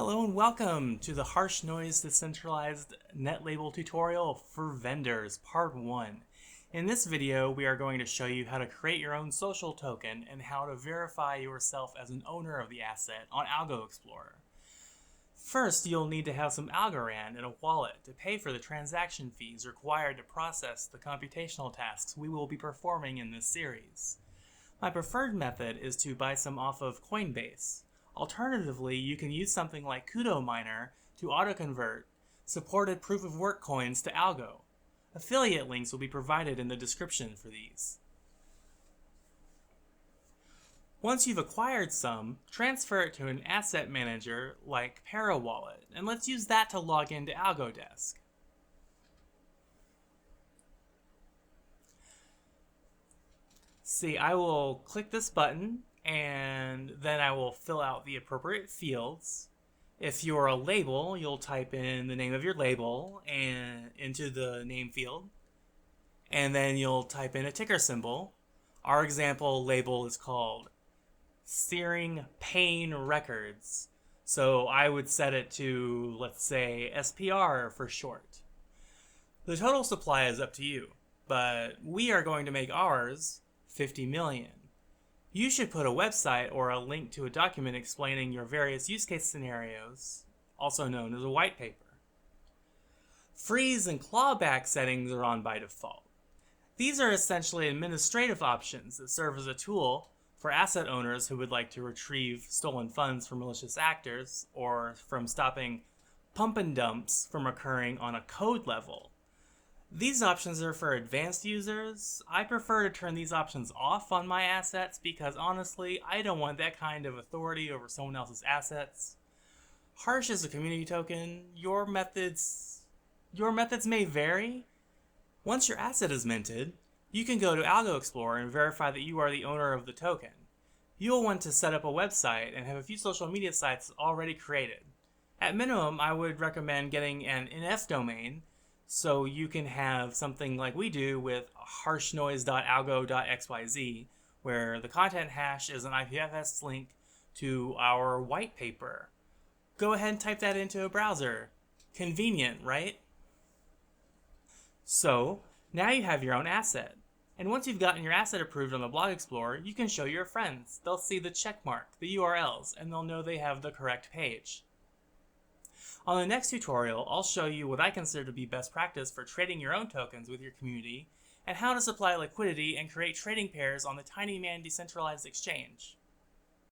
Hello and welcome to the Harsh Noise Decentralized Netlabel tutorial for vendors, part 1. In this video, we are going to show you how to create your own social token and how to verify yourself as an owner of the asset on Algoexplorer. First, you'll need to have some Algorand and a wallet to pay for the transaction fees required to process the computational tasks we will be performing in this series. My preferred method is to buy some off of Coinbase. Alternatively, you can use something like Kudo Miner to autoconvert supported proof-of-work coins to Algo. Affiliate links will be provided in the description for these. Once you've acquired some, transfer it to an asset manager like ParaWallet, and let's use that to log into Algodesk. See, I will click this button, and then I will fill out the appropriate fields. If you're a label, you'll type in the name of your label and into the name field, and then you'll type in a ticker symbol. Our example label is called Searing Pain Records, so I would set it to, let's say, SPR for short. The total supply is up to you, but we are going to make ours 50 million. You should put a website or a link to a document explaining your various use case scenarios, also known as a white paper. Freeze and clawback settings are on by default. These are essentially administrative options that serve as a tool for asset owners who would like to retrieve stolen funds from malicious actors or from stopping pump and dumps from occurring on a code level. These options are for advanced users. I prefer to turn these options off on my assets because honestly, I don't want that kind of authority over someone else's assets. Harsh is a community token. Your methods may vary. Once your asset is minted, you can go to Algoexplorer and verify that you are the owner of the token. You'll want to set up a website and have a few social media sites already created. At minimum, I would recommend getting an NF domain, so you can have something like we do with harshnoise.algo.xyz, where the content hash is an IPFS link to our white paper. Go ahead and type that into a browser. Convenient, right? So, now you have your own asset. And once you've gotten your asset approved on the Blog Explorer, you can show your friends. They'll see the check mark, the URLs, and they'll know they have the correct page. On the next tutorial, I'll show you what I consider to be best practice for trading your own tokens with your community, and how to supply liquidity and create trading pairs on the Tiny Man decentralized exchange.